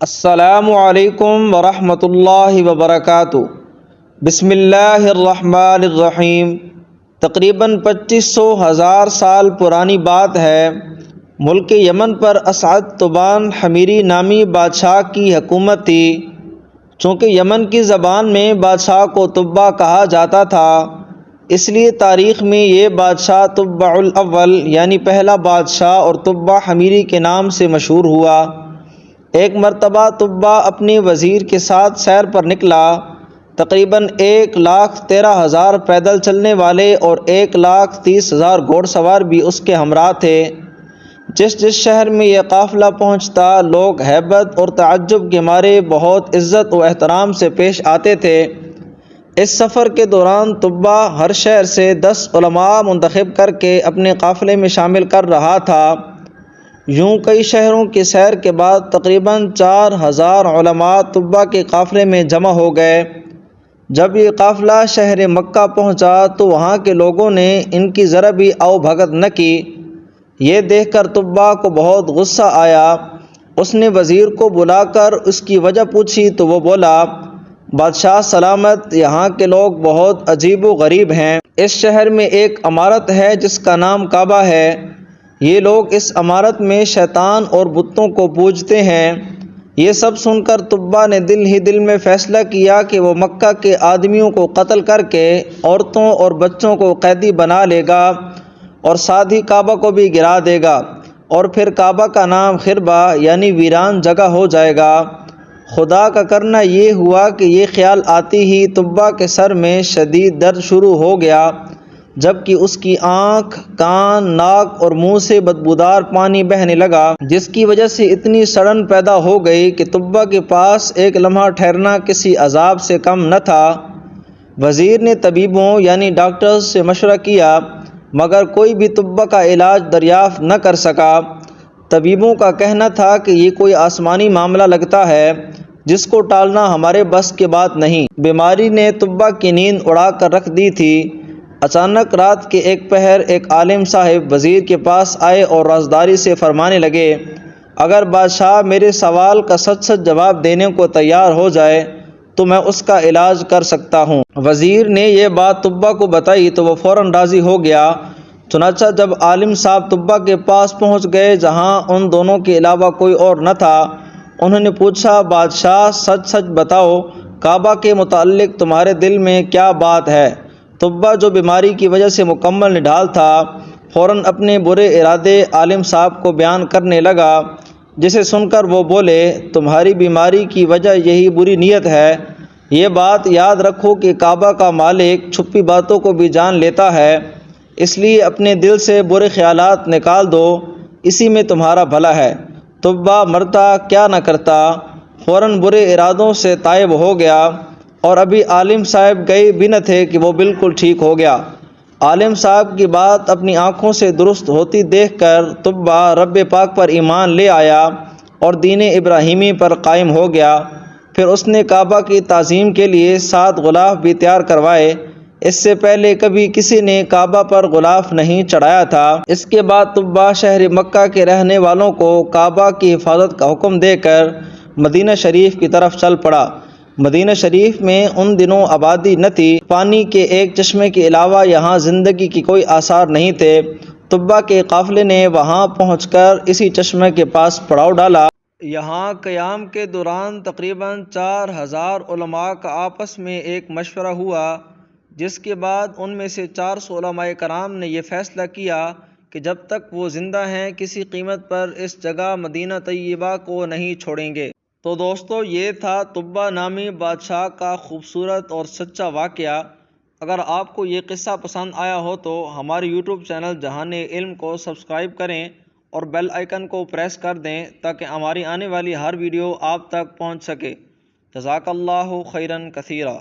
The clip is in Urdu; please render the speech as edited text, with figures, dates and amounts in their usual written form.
السلام علیکم ورحمۃ اللہ وبرکاتہ۔ بسم اللہ الرحمن الرحیم۔ تقریباً 2500 سال پرانی بات ہے، ملک یمن پر اسعد طبان حمیری نامی بادشاہ کی حکومت تھی۔ چونکہ یمن کی زبان میں بادشاہ کو تبع کہا جاتا تھا، اس لیے تاریخ میں یہ بادشاہ تبع الاول یعنی پہلا بادشاہ اور تبع حمیری کے نام سے مشہور ہوا۔ ایک مرتبہ تبع اپنے وزیر کے ساتھ سیر پر نکلا۔ تقریباً 1,13,000 پیدل چلنے والے اور 1,30,000 گھوڑ سوار بھی اس کے ہمراہ تھے۔ جس شہر میں یہ قافلہ پہنچتا، لوگ ہیبت اور تعجب کے مارے بہت عزت و احترام سے پیش آتے تھے۔ اس سفر کے دوران تبع ہر شہر سے 10 علماء منتخب کر کے اپنے قافلے میں شامل کر رہا تھا۔ یوں کئی شہروں کی سیر کے بعد تقریباً 4,000 علماء تبع کے قافلے میں جمع ہو گئے۔ جب یہ قافلہ شہر مکہ پہنچا تو وہاں کے لوگوں نے ان کی ذرا بھی آؤ بھگت نہ کی۔ یہ دیکھ کر تبع کو بہت غصہ آیا۔ اس نے وزیر کو بلا کر اس کی وجہ پوچھی تو وہ بولا، بادشاہ سلامت، یہاں کے لوگ بہت عجیب و غریب ہیں۔ اس شہر میں ایک عمارت ہے جس کا نام کعبہ ہے۔ یہ لوگ اس عمارت میں شیطان اور بتوں کو پوجتے ہیں۔ یہ سب سن کر تبع نے دل ہی دل میں فیصلہ کیا کہ وہ مکہ کے آدمیوں کو قتل کر کے عورتوں اور بچوں کو قیدی بنا لے گا اور ساتھ ہی کعبہ کو بھی گرا دے گا، اور پھر کعبہ کا نام خربہ یعنی ویران جگہ ہو جائے گا۔ خدا کا کرنا یہ ہوا کہ یہ خیال آتی ہی تبع کے سر میں شدید درد شروع ہو گیا، جبکہ اس کی آنکھ، کان، ناک اور منہ سے بدبودار پانی بہنے لگا، جس کی وجہ سے اتنی سڑن پیدا ہو گئی کہ تبع کے پاس ایک لمحہ ٹھہرنا کسی عذاب سے کم نہ تھا۔ وزیر نے طبیبوں یعنی ڈاکٹرز سے مشورہ کیا، مگر کوئی بھی تبع کا علاج دریافت نہ کر سکا۔ طبیبوں کا کہنا تھا کہ یہ کوئی آسمانی معاملہ لگتا ہے جس کو ٹالنا ہمارے بس کی بات نہیں۔ بیماری نے تبع کی نیند اڑا کر رکھ دی تھی۔ اچانک رات کے ایک پہر ایک عالم صاحب وزیر کے پاس آئے اور رازداری سے فرمانے لگے، اگر بادشاہ میرے سوال کا سچ جواب دینے کو تیار ہو جائے تو میں اس کا علاج کر سکتا ہوں۔ وزیر نے یہ بات تبع کو بتائی تو وہ فوراً راضی ہو گیا۔ چنانچہ جب عالم صاحب تبع کے پاس پہنچ گئے جہاں ان دونوں کے علاوہ کوئی اور نہ تھا، انہوں نے پوچھا، بادشاہ سچ بتاؤ، کعبہ کے متعلق تمہارے دل میں کیا بات ہے؟ تبع جو بیماری کی وجہ سے مکمل نڈھال تھا، فوراً اپنے برے ارادے عالم صاحب کو بیان کرنے لگا، جسے سن کر وہ بولے، تمہاری بیماری کی وجہ یہی بری نیت ہے۔ یہ بات یاد رکھو کہ کعبہ کا مالک چھپی باتوں کو بھی جان لیتا ہے، اس لیے اپنے دل سے برے خیالات نکال دو، اسی میں تمہارا بھلا ہے۔ تبع مرتا کیا نہ کرتا، فوراً برے ارادوں سے تائب ہو گیا، اور ابھی عالم صاحب گئے بھی نہ تھے کہ وہ بالکل ٹھیک ہو گیا۔ عالم صاحب کی بات اپنی آنکھوں سے درست ہوتی دیکھ کر تبع رب پاک پر ایمان لے آیا اور دین ابراہیمی پر قائم ہو گیا۔ پھر اس نے کعبہ کی تعظیم کے لیے 7 غلاف بھی تیار کروائے۔ اس سے پہلے کبھی کسی نے کعبہ پر غلاف نہیں چڑھایا تھا۔ اس کے بعد تبع شہر مکہ کے رہنے والوں کو کعبہ کی حفاظت کا حکم دے کر مدینہ شریف کی طرف چل پڑا۔ مدینہ شریف میں ان دنوں آبادی نہ تھی، پانی کے ایک چشمے کے علاوہ یہاں زندگی کی کوئی آثار نہیں تھے۔ تبع کے قافلے نے وہاں پہنچ کر اسی چشمے کے پاس پڑاؤ ڈالا۔ یہاں قیام کے دوران تقریباً 4,000 علماء کا آپس میں ایک مشورہ ہوا، جس کے بعد ان میں سے 400 علماء کرام نے یہ فیصلہ کیا کہ جب تک وہ زندہ ہیں کسی قیمت پر اس جگہ مدینہ طیبہ کو نہیں چھوڑیں گے۔ تو دوستو، یہ تھا تبع نامی بادشاہ کا خوبصورت اور سچا واقعہ۔ اگر آپ کو یہ قصہ پسند آیا ہو تو ہمارے یوٹیوب چینل جہان علم کو سبسکرائب کریں اور بیل آئیکن کو پریس کر دیں تاکہ ہماری آنے والی ہر ویڈیو آپ تک پہنچ سکے۔ جزاک اللہ خیرا کثیرا۔